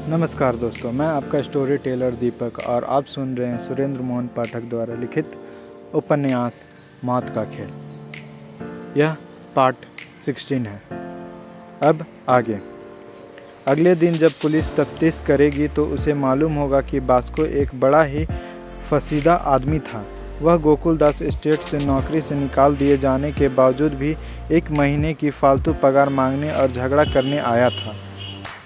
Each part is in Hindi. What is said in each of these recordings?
नमस्कार दोस्तों, मैं आपका स्टोरी टेलर दीपक और आप सुन रहे हैं सुरेंद्र मोहन पाठक द्वारा लिखित उपन्यास मौत का खेल। यह पार्ट 16 है। अब आगे। अगले दिन जब पुलिस तफ्तीश करेगी तो उसे मालूम होगा कि बास्को एक बड़ा ही फसीदा आदमी था। वह गोकुलदास एस्टेट से नौकरी से निकाल दिए जाने के बावजूद भी 1 महीने की फालतू पगार मांगने और झगड़ा करने आया था।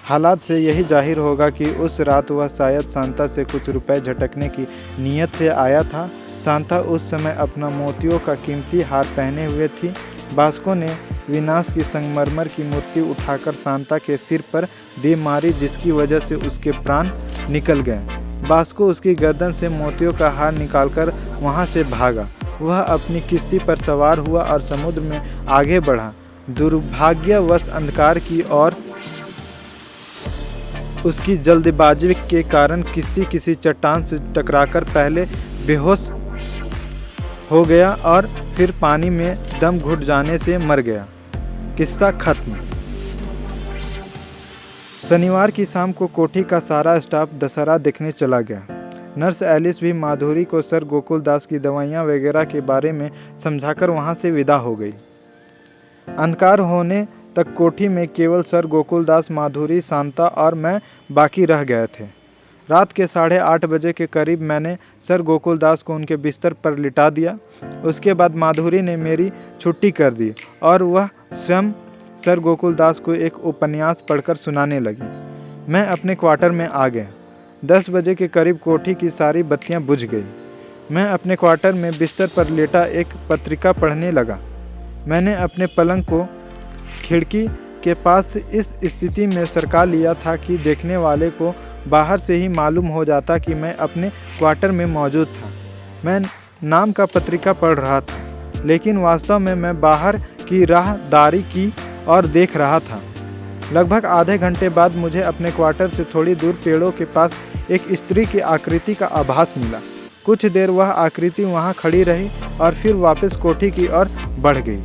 हालात से यही जाहिर होगा कि उस रात वह शायद शांता से कुछ रुपए झटकने की नीयत से आया था। शांता उस समय अपना मोतियों का कीमती हार पहने हुए थी। बास्को ने विनाश की संगमरमर की मूर्ति उठाकर शांता के सिर पर दे मारी, जिसकी वजह से उसके प्राण निकल गए। बास्को उसकी गर्दन से मोतियों का हार निकालकर वहां से भागा। वह अपनी किश्ती पर सवार हुआ और समुद्र में आगे बढ़ा। दुर्भाग्यवश अंधकार की ओर उसकी जल्दबाजी के कारण किश्ती किसी चट्टान से टकराकर पहले बेहोश हो गया और फिर पानी में दम घुट जाने से मर गया। किस्सा खत्म। शनिवार की शाम को कोठी का सारा स्टाफ दशहरा देखने चला गया। नर्स एलिस भी माधुरी को सर गोकुलदास की दवाइयाँ वगैरह के बारे में समझाकर वहाँ से विदा हो गई। अंधकार होने तक कोठी में केवल सर गोकुलदास, माधुरी, शांता और मैं बाकी रह गए थे। रात के 8:30 बजे के करीब मैंने सर गोकुलदास को उनके बिस्तर पर लिटा दिया। उसके बाद माधुरी ने मेरी छुट्टी कर दी और वह स्वयं सर गोकुलदास को एक उपन्यास पढ़कर सुनाने लगी। मैं अपने क्वार्टर में आ गया। 10 बजे के करीब कोठी की सारी बत्तियां बुझ गई। मैं अपने क्वार्टर में बिस्तर पर लेटा एक पत्रिका पढ़ने लगा। मैंने अपने पलंग को खिड़की के पास इस स्थिति में सरका लिया था कि देखने वाले को बाहर से ही मालूम हो जाता कि मैं अपने क्वार्टर में मौजूद था। मैं नाम का पत्रिका पढ़ रहा था, लेकिन वास्तव में मैं बाहर की राहदारी की और देख रहा था। लगभग आधे घंटे बाद मुझे अपने क्वार्टर से थोड़ी दूर पेड़ों के पास एक स्त्री की आकृति का आभास मिला। कुछ देर वह आकृति वहाँ खड़ी रही और फिर वापस कोठी की ओर बढ़ गई।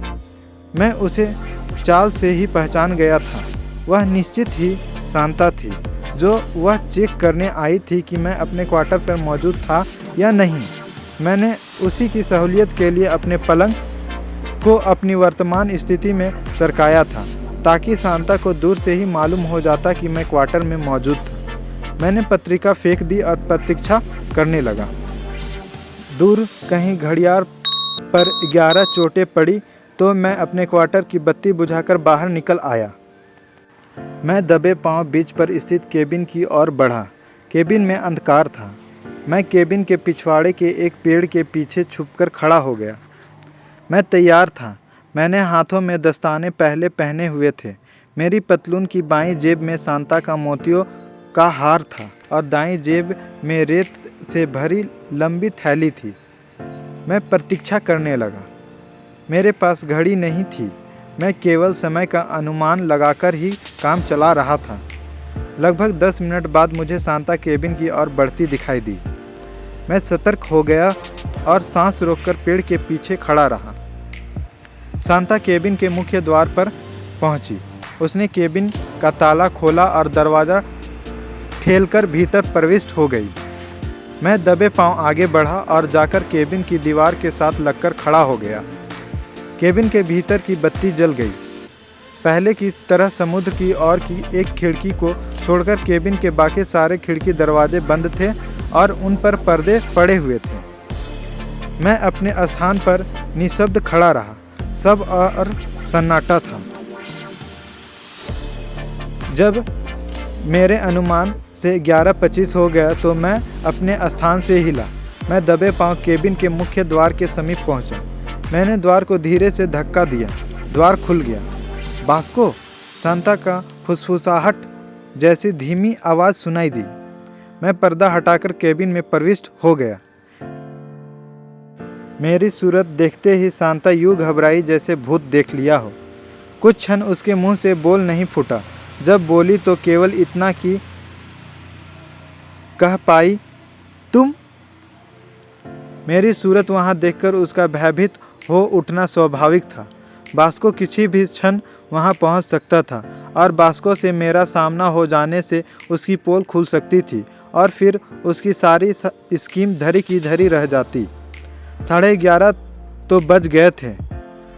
मैं उसे चाल से ही पहचान गया था। वह निश्चित ही शांता थी, जो वह चेक करने आई थी कि मैं अपने क्वार्टर पर मौजूद था या नहीं। मैंने उसी की सहूलियत के लिए अपने पलंग को अपनी वर्तमान स्थिति में सरकाया था, ताकि शांता को दूर से ही मालूम हो जाता कि मैं क्वार्टर में मौजूद था। मैंने पत्रिका फेंक दी और प्रतीक्षा करने लगा। दूर कहीं घड़ियाल पर 11 चोटें पड़ी तो मैं अपने क्वार्टर की बत्ती बुझाकर बाहर निकल आया। मैं दबे पांव बीच पर स्थित केबिन की ओर बढ़ा। केबिन में अंधकार था। मैं केबिन के पिछवाड़े के एक पेड़ के पीछे छुपकर खड़ा हो गया। मैं तैयार था। मैंने हाथों में दस्ताने पहले पहने हुए थे। मेरी पतलून की बाईं जेब में शांता का मोतियों का हार था और दाईं जेब में रेत से भरी लंबी थैली थी। मैं प्रतीक्षा करने लगा। मेरे पास घड़ी नहीं थी। मैं केवल समय का अनुमान लगाकर ही काम चला रहा था। लगभग 10 मिनट बाद मुझे शांता केबिन की ओर बढ़ती दिखाई दी। मैं सतर्क हो गया और सांस रोककर पेड़ के पीछे खड़ा रहा। शांता केबिन के मुख्य द्वार पर पहुंची। उसने केबिन का ताला खोला और दरवाज़ा ठेलकर भीतर प्रविष्ट हो गई। मैं दबे पांव आगे बढ़ा और जाकर केबिन की दीवार के साथ लगकर खड़ा हो गया। केबिन के भीतर की बत्ती जल गई। पहले की तरह समुद्र की ओर की एक खिड़की को छोड़कर केबिन के बाकी सारे खिड़की दरवाजे बंद थे और उन पर पर्दे पड़े हुए थे। मैं अपने स्थान पर निशब्द खड़ा रहा। सब और सन्नाटा था। जब मेरे अनुमान से 11:25 हो गया तो मैं अपने स्थान से हिला। मैं दबे पांव केबिन के मुख्य द्वार के समीप पहुंचा। मैंने द्वार को धीरे से धक्का दिया। द्वार खुल गया। बास्को, शांता का फुसफुसाहट जैसी धीमी आवाज़ सुनाई दी। मैं पर्दा हटाकर केबिन में प्रविष्ट हो गया। मेरी सूरत देखते ही शांता यूं घबराई जैसे भूत देख लिया हो। कुछ क्षण उसके मुंह से बोल नहीं फूटा। जब बोली तो केवल इतना कि कह पाई, तुम। मेरी सूरत वहां देखकर उसका भयभीत हो उठना स्वाभाविक था। बास्को किसी भी क्षण वहां पहुंच सकता था और बास्को से मेरा सामना हो जाने से उसकी पोल खुल सकती थी और फिर उसकी सारी स्कीम धरी की धरी रह जाती। 11:30 तो बज गए थे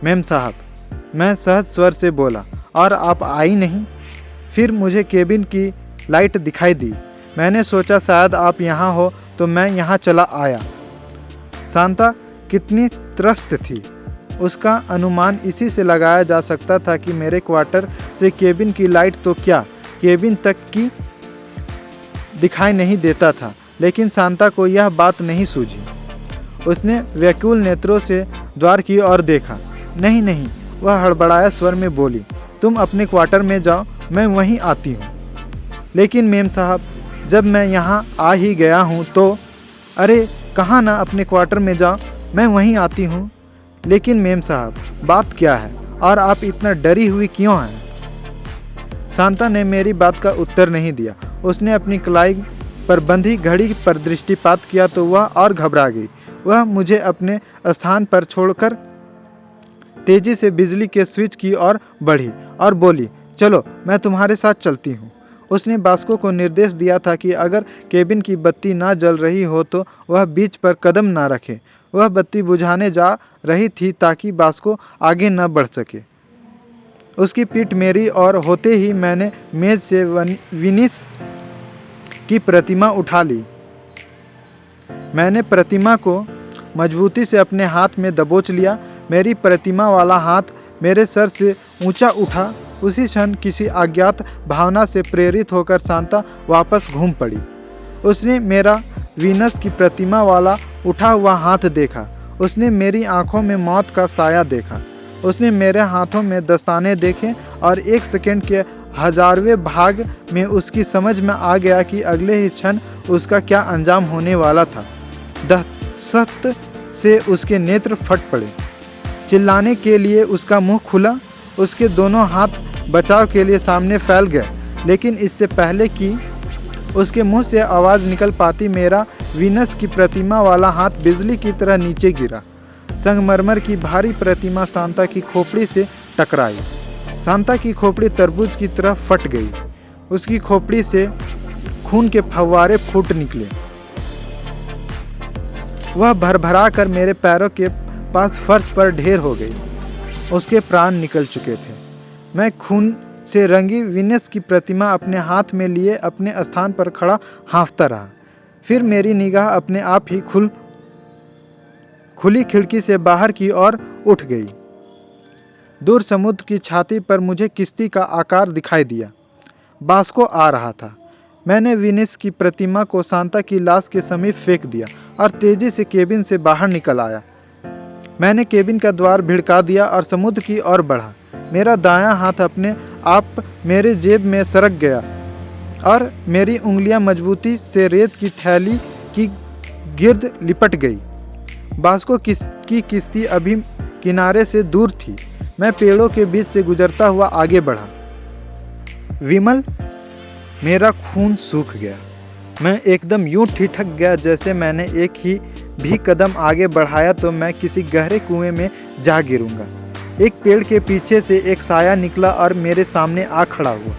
मेम साहब, मैं सहज स्वर से बोला, और आप आई नहीं। फिर मुझे केबिन की लाइट दिखाई दी। मैंने सोचा शायद आप यहाँ हो तो मैं यहाँ चला आया। शांता कितनी त्रस्त थी, उसका अनुमान इसी से लगाया जा सकता था कि मेरे क्वार्टर से केबिन की लाइट तो क्या, केबिन तक की दिखाई नहीं देता था। लेकिन शांता को यह बात नहीं सूझी। उसने व्याकुल नेत्रों से द्वार की ओर देखा। नहीं नहीं, वह हड़बड़ाया स्वर में बोली, तुम अपने क्वार्टर में जाओ, मैं वहीं आती हूँ। लेकिन मेम साहब, जब मैं यहाँ आ ही गया हूँ तो। अरे कहाँ ना, अपने क्वार्टर में जाओ, मैं वहीं आती हूँ। लेकिन मेम साहब, बात क्या है और आप इतना डरी हुई क्यों हैं? शांता ने मेरी बात का उत्तर नहीं दिया। उसने अपनी कलाई पर बंधी घड़ी पर दृष्टिपात किया तो वह और घबरा गई। वह मुझे अपने स्थान पर छोड़कर तेजी से बिजली के स्विच की ओर बढ़ी और बोली, चलो मैं तुम्हारे साथ चलती हूँ। उसने बास्को को निर्देश दिया था कि अगर केबिन की बत्ती ना जल रही हो तो वह बीच पर कदम ना रखे। वह बत्ती बुझाने जा रही थी ताकि बास्को आगे न बढ़ सके। उसकी पीठ मेरी ओर होते ही मैंने मेज से विनिस की प्रतिमा उठा ली। मैंने प्रतिमा को मजबूती से अपने हाथ में दबोच लिया। मेरी प्रतिमा वाला हाथ मेरे सर से ऊंचा उठा। उसी क्षण किसी अज्ञात भावना से प्रेरित होकर शांता वापस घूम पड़ी। उसने मेरा वीनस की प्रतिमा वाला उठा हुआ हाथ देखा। उसने मेरी आंखों में मौत का साया देखा। उसने मेरे हाथों में दस्ताने देखे और 1 सेकंड के 1000वें भाग में उसकी समझ में आ गया कि अगले ही क्षण उसका क्या अंजाम होने वाला था। दहशत से उसके नेत्र फट पड़े। चिल्लाने के लिए उसका मुंह खुला। उसके दोनों हाथ बचाव के लिए सामने फैल गए, लेकिन इससे पहले कि उसके मुंह से आवाज़ निकल पाती मेरा वीनस की प्रतिमा वाला हाथ बिजली की तरह नीचे गिरा। संगमरमर की भारी प्रतिमा शांता की खोपड़ी से टकराई। शांता की खोपड़ी तरबूज की तरह फट गई। उसकी खोपड़ी से खून के फव्वारे फूट निकले। वह भरभरा कर मेरे पैरों के पास फर्श पर ढेर हो गई। उसके प्राण निकल चुके थे। मैं खून से रंगी वीनस की प्रतिमा अपने हाथ में लिए अपने स्थान पर खड़ा हाँफता रहा। फिर मेरी निगाह अपने आप ही खुली खिड़की से बाहर की ओर उठ गई। दूर समुद्र की छाती पर मुझे किश्ती का आकार दिखाई दिया। बास्को आ रहा था। मैंने वीनस की प्रतिमा को शांता की लाश के समीप फेंक दिया और तेजी से केबिन से बाहर निकल आया। मैंने केबिन का द्वार भिड़का दिया और समुद्र की ओर बढ़ा। मेरा दायां हाथ अपने आप मेरे जेब में सरक गया और मेरी उंगलियां मजबूती से रेत की थैली की गिर्द लिपट गई। बास्को की किश्ती अभी किनारे से दूर थी। मैं पेड़ों के बीच से गुजरता हुआ आगे बढ़ा। विमल, मेरा खून सूख गया। मैं एकदम यूं ठिठक गया जैसे मैंने एक ही भी कदम आगे बढ़ाया तो मैं किसी गहरे कुएं में जा गिरूंगा। एक पेड़ के पीछे से एक साया निकला और मेरे सामने आ खड़ा हुआ।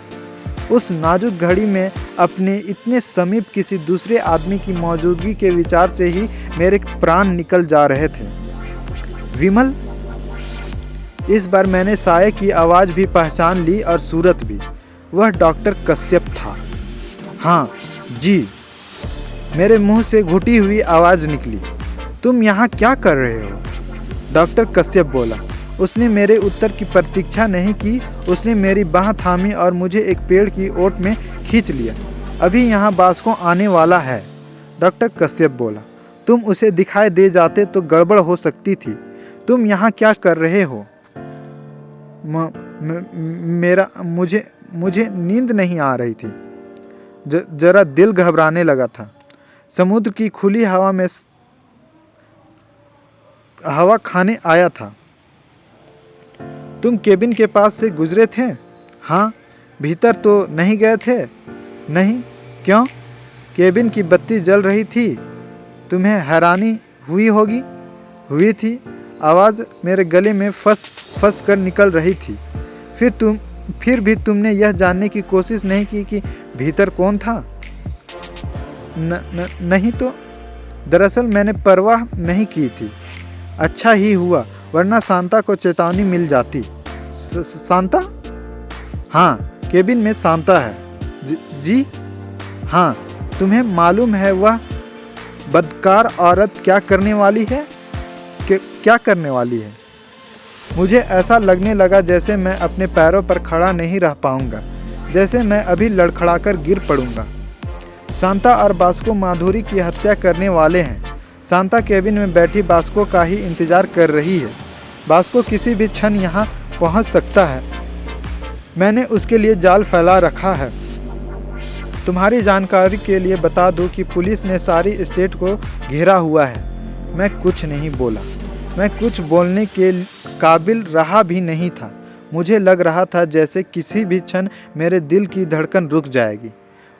उस नाजुक घड़ी में अपने इतने समीप किसी दूसरे आदमी की मौजूदगी के विचार से ही मेरे प्राण निकल जा रहे थे। विमल, इस बार मैंने साये की आवाज़ भी पहचान ली और सूरत भी। वह डॉक्टर कश्यप था। हाँ जी, मेरे मुंह से घुटी हुई आवाज़ निकली। तुम यहाँ क्या कर रहे हो? डॉक्टर कश्यप बोला। उसने मेरे उत्तर की प्रतीक्षा नहीं की। उसने मेरी बाह थामी और मुझे एक पेड़ की ओट में खींच लिया। अभी यहाँ बास्को आने वाला है, डॉक्टर कश्यप बोला। तुम उसे दिखाई दे जाते तो गड़बड़ हो सकती थी। तुम यहाँ क्या कर रहे हो? मुझे नींद नहीं आ रही थी। जरा दिल घबराने लगा था। समुद्र की खुली हवा में हवा खाने आया था। तुम केबिन के पास से गुजरे थे? हाँ। भीतर तो नहीं गए थे? नहीं। क्यों? केबिन की बत्ती जल रही थी। तुम्हें हैरानी हुई होगी। हुई थी। आवाज़ मेरे गले में फंस कर निकल रही थी। फिर फिर भी तुमने यह जानने की कोशिश नहीं की कि भीतर कौन था? नहीं तो। दरअसल मैंने परवाह नहीं की थी। अच्छा ही हुआ, वरना सांता को चेतावनी मिल जाती। सांता? हाँ, केबिन में सांता है। जी हाँ। तुम्हें मालूम है वह बदकार औरत क्या करने वाली है? क्या करने वाली है? मुझे ऐसा लगने लगा जैसे मैं अपने पैरों पर खड़ा नहीं रह पाऊंगा, जैसे मैं अभी लड़खड़ाकर गिर पड़ूंगा। सांता और बास्को माधुरी की हत्या करने वाले हैं। सांता केबिन में बैठी बास्को का ही इंतजार कर रही है। बास्को किसी भी क्षण यहाँ पहुँच सकता है। मैंने उसके लिए जाल फैला रखा है। तुम्हारी जानकारी के लिए बता दूं कि पुलिस ने सारी स्टेट को घेरा हुआ है। मैं कुछ नहीं बोला। मैं कुछ बोलने के काबिल रहा भी नहीं था। मुझे लग रहा था जैसे किसी भी क्षण मेरे दिल की धड़कन रुक जाएगी।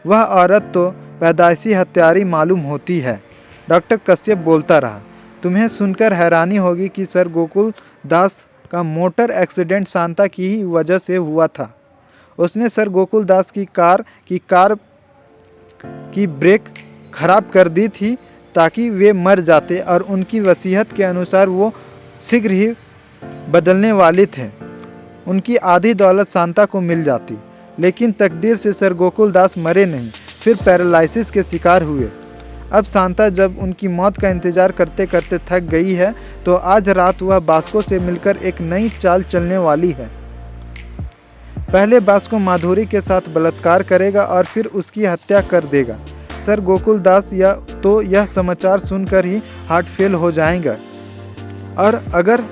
वह औरत तो पैदाइशी हत्यारी मालूम होती है। डॉक्टर कश्यप बोलता रहा। तुम्हें सुनकर हैरानी होगी कि सर गोकुल दास का मोटर एक्सीडेंट सांता की ही वजह से हुआ था। उसने सर गोकुल दास की कार की ब्रेक खराब कर दी थी ताकि वे मर जाते और उनकी वसीयत के अनुसार वो शीघ्र ही बदलने वाले थे। उनकी आधी दौलत सांता को मिल जाती, लेकिन तकदीर से सर गोकुल दास मरे नहीं, फिर पैरालिसिस के शिकार हुए। अब सांता जब उनकी मौत का इंतजार करते करते थक गई है तो आज रात वह बास्को से मिलकर एक नई चाल चलने वाली है। पहले बास्को माधुरी के साथ बलात्कार करेगा और फिर उसकी हत्या कर देगा। सर गोकुल दास यह समाचार सुनकर ही हार्ट फेल हो जाएगा, और अगर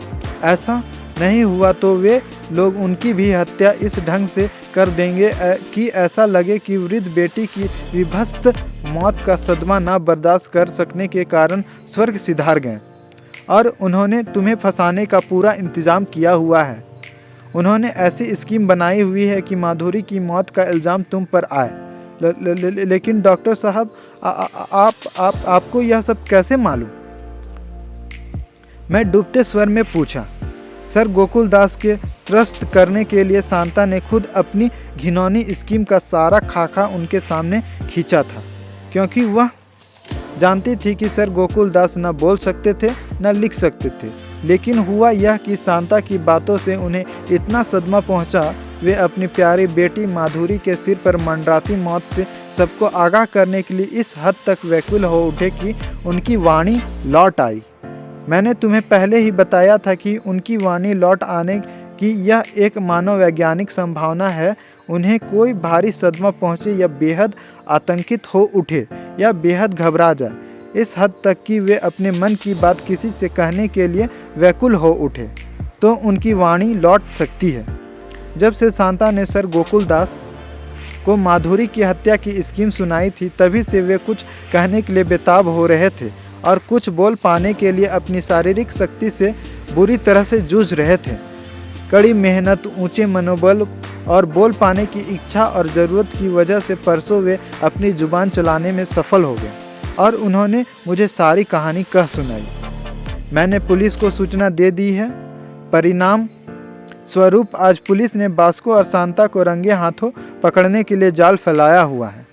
ऐसा नहीं हुआ तो वे लोग उनकी भी हत्या इस ढंग से कर देंगे कि ऐसा लगे कि वृद्ध बेटी की विभत्स मौत का सदमा ना बर्दाश्त कर सकने के कारण स्वर्ग सिधार गए। और उन्होंने तुम्हें फंसाने का पूरा इंतजाम किया हुआ है। उन्होंने ऐसी स्कीम बनाई हुई है कि माधुरी की मौत का इल्ज़ाम तुम पर आए। लेकिन डॉक्टर साहब, आपको यह सब कैसे मालूम? मैं डूबते स्वर में पूछा। सर गोकुल दास के त्रस्त करने के लिए सांता ने खुद अपनी घिनौनी स्कीम का सारा खाका उनके सामने खींचा था, क्योंकि वह जानती थी कि सर गोकुल दास न बोल सकते थे न लिख सकते थे। लेकिन हुआ यह कि सांता की बातों से उन्हें इतना सदमा पहुंचा, वे अपनी प्यारी बेटी माधुरी के सिर पर मंडराती मौत से सबको आगाह करने के लिए इस हद तक व्याकुल हो उठे कि उनकी वाणी लौट आई। मैंने तुम्हें पहले ही बताया था कि उनकी वाणी लौट आने की यह एक मानववैज्ञानिक संभावना है। उन्हें कोई भारी सदमा पहुंचे या बेहद आतंकित हो उठे या बेहद घबरा जाए, इस हद तक कि वे अपने मन की बात किसी से कहने के लिए व्याकुल हो उठे, तो उनकी वाणी लौट सकती है। जब से सांता ने सर गोकुल दास को माधुरी की हत्या की स्कीम सुनाई थी, तभी से वे कुछ कहने के लिए बेताब हो रहे थे और कुछ बोल पाने के लिए अपनी शारीरिक शक्ति से बुरी तरह से जूझ रहे थे। कड़ी मेहनत, ऊंचे मनोबल और बोल पाने की इच्छा और ज़रूरत की वजह से परसों वे अपनी जुबान चलाने में सफल हो गए और उन्होंने मुझे सारी कहानी कह सुनाई। मैंने पुलिस को सूचना दे दी है। परिणाम स्वरूप आज पुलिस ने बास्को और सांता को रंगे हाथों पकड़ने के लिए जाल फैलाया हुआ है।